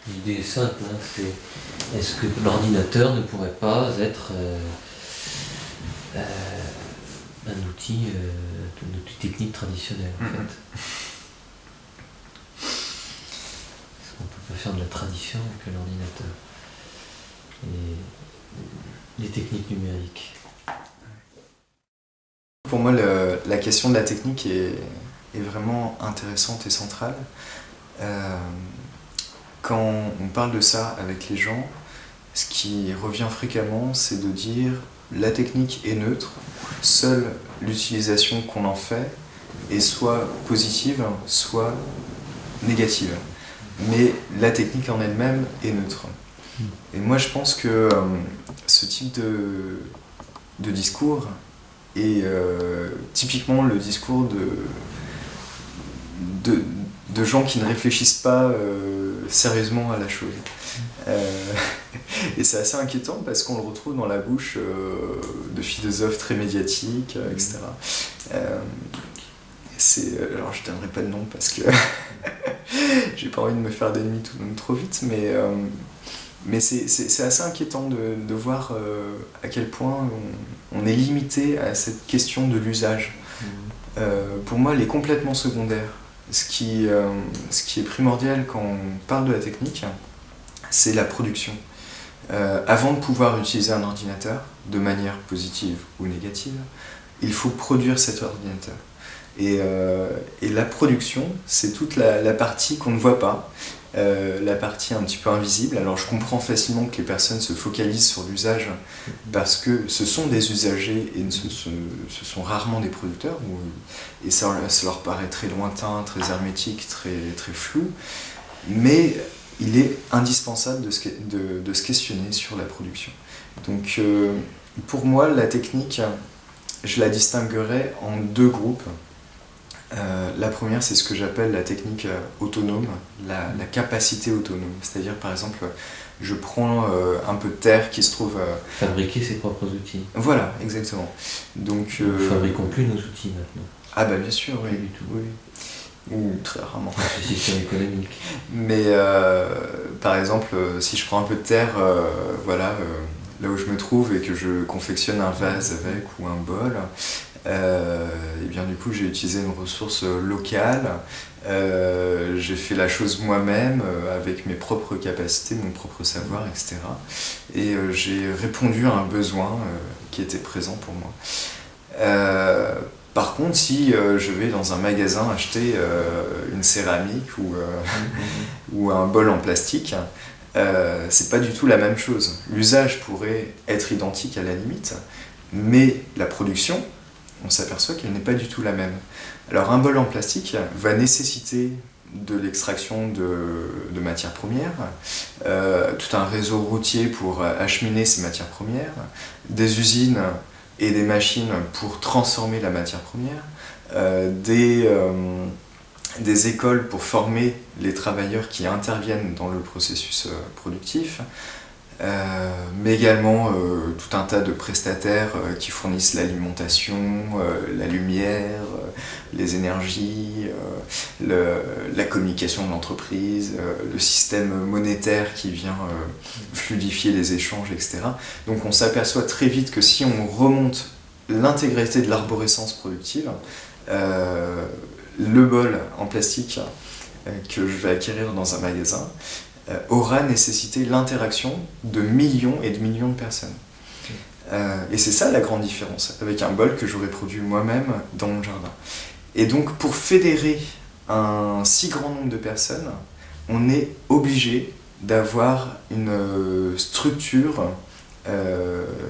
L'idée est simple, hein, c'est est-ce que l'ordinateur ne pourrait pas être un outil technique traditionnel en fait. Est-ce qu'on peut pas faire de la tradition avec l'ordinateur et les techniques numériques? Pour moi, la question de la technique est vraiment intéressante et centrale. Quand on parle de ça avec les gens, ce qui revient fréquemment, c'est de dire la technique est neutre, seule l'utilisation qu'on en fait est soit positive, soit négative. Mais la technique en elle-même est neutre. Et moi, je pense que ce type de discours est typiquement le discours de gens qui ne réfléchissent pas sérieusement à la chose. Et c'est assez inquiétant parce qu'on le retrouve dans la bouche de philosophes très médiatiques, etc. Alors je ne donnerai pas de nom parce que j'ai pas envie de me faire d'ennemis tout de même trop vite, mais c'est assez inquiétant de voir à quel point on est limité à cette question de l'usage. Pour moi, elle est complètement secondaire. Ce qui est primordial quand on parle de la technique, c'est la production. Avant de pouvoir utiliser un ordinateur de manière positive ou négative, il faut produire cet ordinateur. Et la production, c'est toute la partie qu'on ne voit pas, la partie un petit peu invisible. Alors je comprends facilement que les personnes se focalisent sur l'usage parce que ce sont des usagers et ce sont rarement des producteurs, et ça leur paraît très lointain, très hermétique, très flou, mais il est indispensable de se questionner sur la production. Donc pour moi, la technique, je la distinguerais en deux groupes. La première, c'est ce que j'appelle la technique autonome, la capacité autonome. C'est-à-dire, par exemple, je prends un peu de terre qui se trouve... Fabriquer ses propres outils. Voilà, exactement. Donc, nous ne fabriquons plus nos outils maintenant. Ah bah bien sûr, oui. Pas du tout. Oui. Ou très rarement. C'est le système économique. Mais par exemple, si je prends un peu de terre, là où je me trouve et que je confectionne un vase avec ou un bol, et bien du coup j'ai utilisé une ressource locale, j'ai fait la chose moi-même avec mes propres capacités, mon propre savoir, etc. Et j'ai répondu à un besoin qui était présent pour moi. Par contre, si je vais dans un magasin acheter une céramique ou un bol en plastique, c'est pas du tout la même chose. L'usage pourrait être identique à la limite, mais la production, on s'aperçoit qu'elle n'est pas du tout la même. Alors un bol en plastique va nécessiter de l'extraction de matières premières, tout un réseau routier pour acheminer ces matières premières, des usines et des machines pour transformer la matière première, des écoles pour former les travailleurs qui interviennent dans le processus productif, mais également tout un tas de prestataires qui fournissent l'alimentation, la lumière, les énergies, la communication de l'entreprise, le système monétaire qui vient fluidifier les échanges, etc. Donc on s'aperçoit très vite que si on remonte l'intégralité de l'arborescence productive, le bol en plastique que je vais acquérir dans un magasin aura nécessité l'interaction de millions et de millions de personnes. Et c'est ça la grande différence avec un bol que j'aurais produit moi-même dans mon jardin. Et donc pour fédérer un si grand nombre de personnes, on est obligé d'avoir une structure,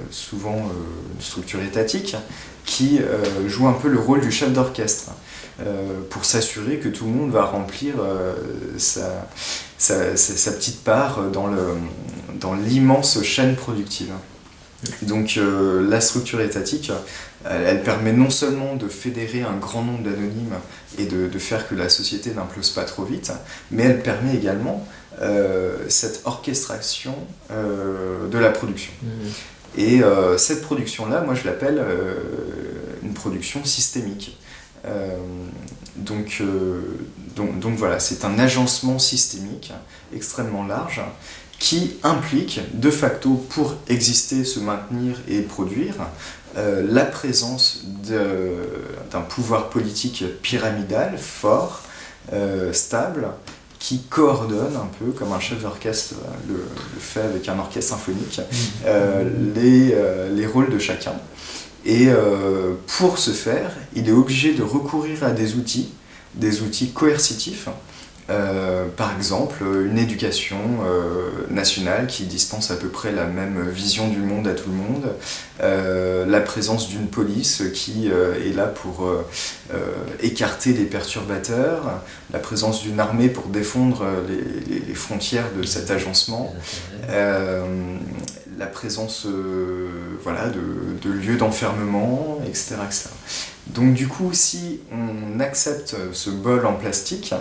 souvent une structure étatique, qui joue un peu le rôle du chef d'orchestre, pour s'assurer que tout le monde va remplir sa petite part dans l'immense chaîne productive. Donc la structure étatique, elle permet non seulement de fédérer un grand nombre d'anonymes et de faire que la société n'implose pas trop vite, mais elle permet également cette orchestration de la production. Et cette production-là, moi je l'appelle une production systémique. Donc voilà, c'est un agencement systémique extrêmement large qui implique de facto, pour exister, se maintenir et produire, la présence d'un pouvoir politique pyramidal, fort, stable, qui coordonne un peu, comme un chef d'orchestre le fait avec un orchestre symphonique, les rôles de chacun. Et pour ce faire, il est obligé de recourir à des outils coercitifs, par exemple une éducation nationale qui dispense à peu près la même vision du monde à tout le monde, la présence d'une police qui est là pour écarter les perturbateurs, la présence d'une armée pour défendre les frontières de cet agencement, la présence de lieux d'enfermement, etc., etc. Donc du coup, si on accepte ce bol en plastique,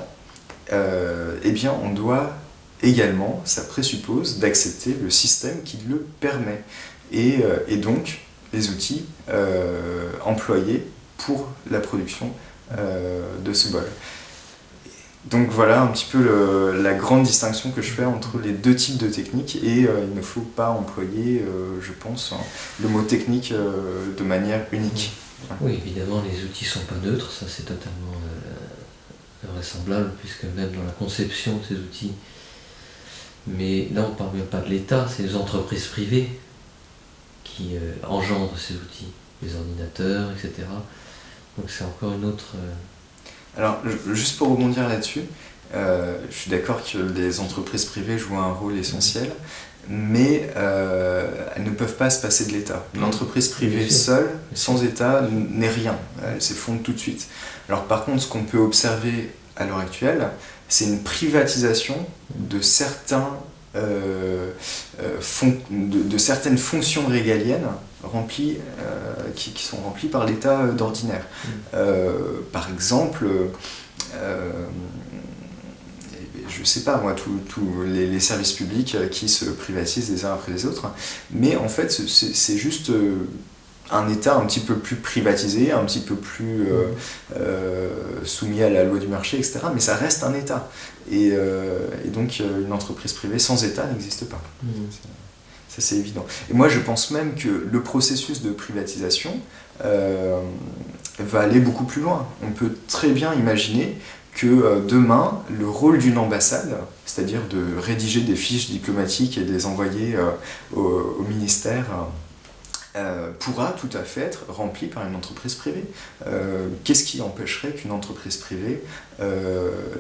eh bien on doit également, ça présuppose d'accepter le système qui le permet, et donc les outils employés pour la production de ce bol. Donc voilà un petit peu la grande distinction que je fais entre les deux types de techniques, et il ne faut pas employer, je pense, le mot technique de manière unique. Oui, évidemment, les outils ne sont pas neutres, ça c'est totalement vraisemblable, puisque même dans la conception de ces outils, mais là on ne parle même pas de l'État, c'est les entreprises privées qui engendrent ces outils, les ordinateurs, etc. Donc c'est encore une autre... Alors, juste pour rebondir là-dessus, je suis d'accord que les entreprises privées jouent un rôle essentiel, mais elles ne peuvent pas se passer de l'État. Une entreprise privée seule, sans État, n'est rien. Elle s'effondre tout de suite. Alors par contre, ce qu'on peut observer à l'heure actuelle, c'est une privatisation de certaines fonctions régaliennes qui sont remplies par l'État d'ordinaire. Par exemple, je ne sais pas moi, tous les services publics qui se privatisent les uns après les autres, mais en fait c'est juste un État un petit peu plus privatisé, un petit peu plus soumis à la loi du marché, etc. Mais ça reste un État. Et donc une entreprise privée sans État n'existe pas. Ça c'est évident. Et moi je pense même que le processus de privatisation va aller beaucoup plus loin. On peut très bien imaginer que demain, le rôle d'une ambassade, c'est-à-dire de rédiger des fiches diplomatiques et de les envoyer au ministère, pourra tout à fait être rempli par une entreprise privée. Qu'est-ce qui empêcherait qu'une entreprise privée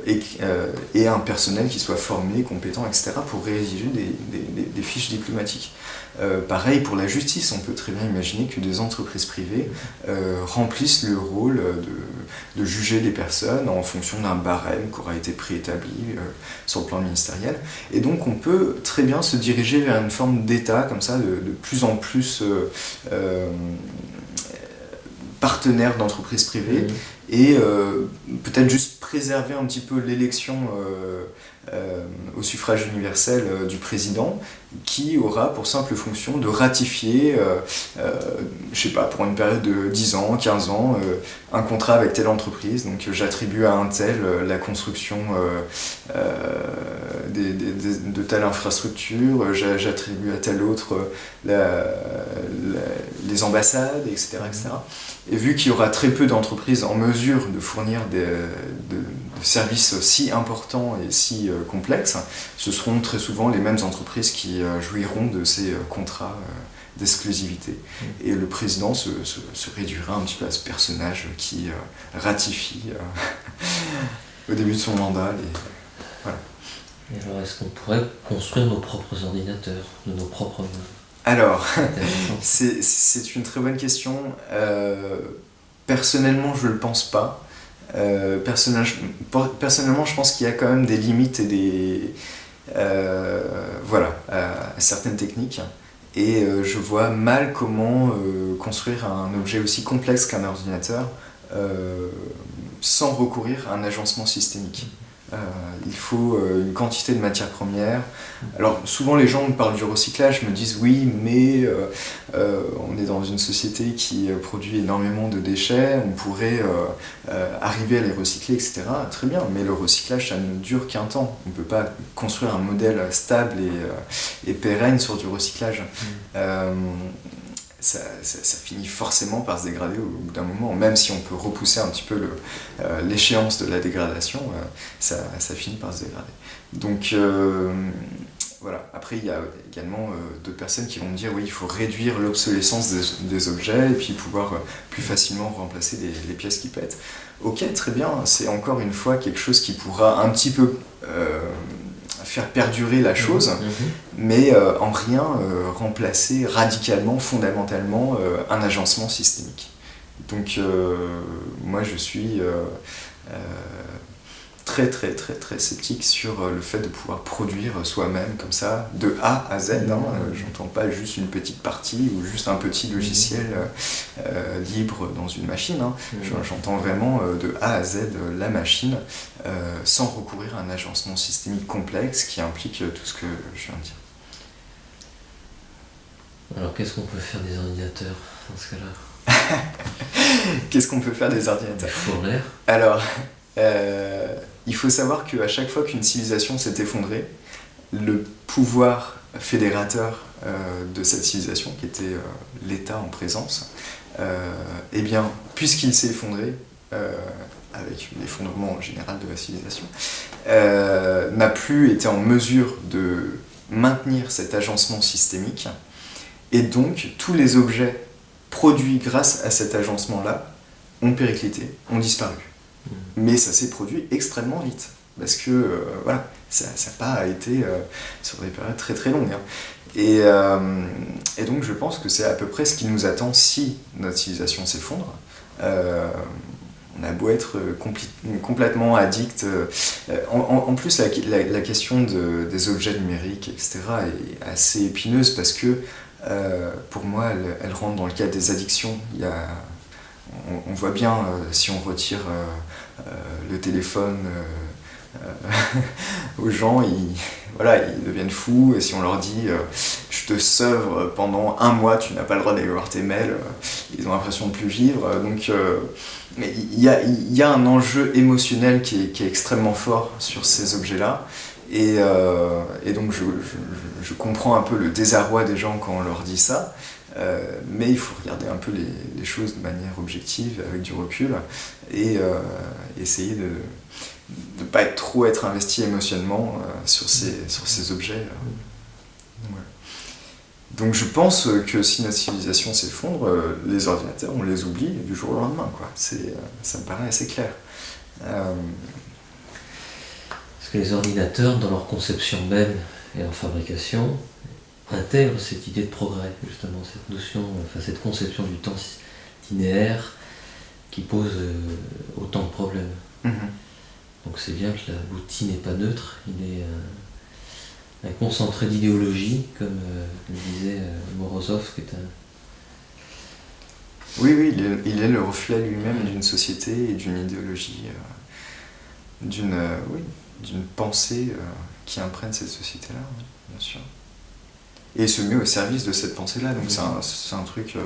ait un personnel qui soit formé, compétent, etc. pour rédiger des fiches diplomatiques? Pareil pour la justice, on peut très bien imaginer que des entreprises privées remplissent le rôle de juger les personnes en fonction d'un barème qui aura été préétabli sur le plan ministériel. Et donc on peut très bien se diriger vers une forme d'État comme ça, de plus en plus partenaire d'entreprises privées, et peut-être juste préserver un petit peu l'élection au suffrage universel du président, qui aura pour simple fonction de ratifier, je sais pas, pour une période de 10 ans, 15 ans, un contrat avec telle entreprise. Donc j'attribue à un tel la construction de telle infrastructure, j'attribue à tel autre les ambassades, etc., etc. Et vu qu'il y aura très peu d'entreprises en mesure de fournir de services si importants et si complexes, ce seront très souvent les mêmes entreprises qui jouiront de ces contrats d'exclusivité. Et le président se réduira un petit peu à ce personnage qui ratifie au début de son mandat. Voilà. Et alors, est-ce qu'on pourrait construire nos propres ordinateurs, de nos propres mains? Alors, c'est une très bonne question. Personnellement, je ne le pense pas. Personnellement, je pense qu'il y a quand même des limites et à certaines techniques. Et je vois mal comment construire un objet aussi complexe qu'un ordinateur sans recourir à un agencement systémique. Il faut une quantité de matières premières. Alors souvent les gens me parlent du recyclage, me disent oui, mais on est dans une société qui produit énormément de déchets, on pourrait arriver à les recycler, etc. Très bien, mais le recyclage, ça ne dure qu'un temps. On ne peut pas construire un modèle stable et pérenne sur du recyclage. Ça finit forcément par se dégrader au bout d'un moment. Même si on peut repousser un petit peu l'échéance de la dégradation, ça finit par se dégrader. Donc voilà. Après, il y a également d'autres personnes qui vont me dire oui, il faut réduire l'obsolescence des objets et puis pouvoir plus facilement remplacer les pièces qui pètent. Ok, très bien, c'est encore une fois quelque chose qui pourra un petit peu faire perdurer la chose, mais en rien remplacer radicalement, fondamentalement un agencement systémique. Donc moi je suis très sceptique sur le fait de pouvoir produire soi-même comme ça, de A à Z. J'entends pas juste une petite partie ou juste un petit logiciel libre dans une machine. J'entends vraiment de A à Z la machine sans recourir à un agencement systémique complexe qui implique tout ce que je viens de dire. Alors qu'est-ce qu'on peut faire des ordinateurs dans ce cas-là? Qu'est-ce qu'on peut faire des ordinateurs? Fournir. Alors, il faut savoir qu'à chaque fois qu'une civilisation s'est effondrée, le pouvoir fédérateur de cette civilisation, qui était l'État en présence, eh bien, puisqu'il s'est effondré, avec l'effondrement général de la civilisation, n'a plus été en mesure de maintenir cet agencement systémique, et donc tous les objets produits grâce à cet agencement-là ont périclité, ont disparu. Mais ça s'est produit extrêmement vite, parce que voilà, ça n'a pas été sur des périodes très longues. Et donc je pense que c'est à peu près ce qui nous attend si notre civilisation s'effondre. On a beau être complètement addict. En plus, la question des objets numériques, etc., est assez épineuse parce que, pour moi, elle rentre dans le cadre des addictions. On voit bien, si on retire le téléphone aux gens, ils deviennent fous, et si on leur dit je te sevre pendant 1 mois, tu n'as pas le droit d'aller voir tes mails, ils ont l'impression de plus vivre. Donc il y a un enjeu émotionnel qui est extrêmement fort sur ces objets-là, et donc je comprends un peu le désarroi des gens quand on leur dit ça. Mais il faut regarder un peu les choses de manière objective, avec du recul, et essayer de ne pas trop être investi émotionnellement sur ces objets. Ouais. Donc je pense que si notre civilisation s'effondre, les ordinateurs, on les oublie du jour au lendemain, quoi. Ça me paraît assez clair. Parce que les ordinateurs, dans leur conception même et leur fabrication, intègre cette idée de progrès, justement, cette notion, cette conception du temps linéaire qui pose autant de problèmes. Donc c'est bien que l'outil n'est pas neutre, il est un concentré d'idéologie, comme le disait Morozov, qui est un... Oui, il est le reflet lui-même d'une société et d'une idéologie, d'une pensée qui imprègne cette société-là, bien sûr. Et se met au service de cette pensée-là. Donc c'est un truc,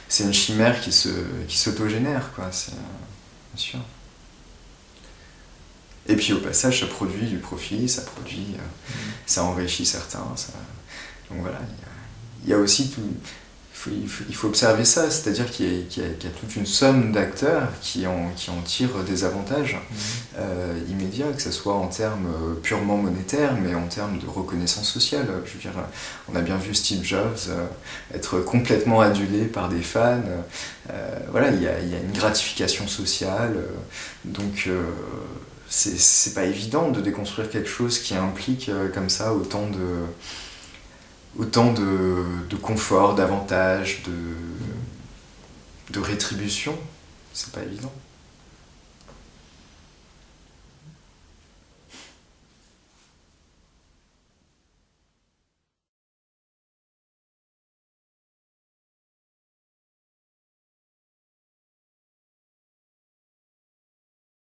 c'est une chimère qui s'autogénère, quoi. C'est bien sûr. Et puis au passage, ça produit du profit, ça enrichit certains. Donc voilà, il y a aussi tout. Il faut observer ça, c'est-à-dire qu'il y a toute une somme d'acteurs qui en tirent des avantages immédiats, que ce soit en termes purement monétaires, mais en termes de reconnaissance sociale. Je veux dire, on a bien vu Steve Jobs être complètement adulé par des fans. Voilà, il y a une gratification sociale. Donc c'est pas évident de déconstruire quelque chose qui implique comme ça autant de confort, d'avantages, de rétribution. C'est pas évident.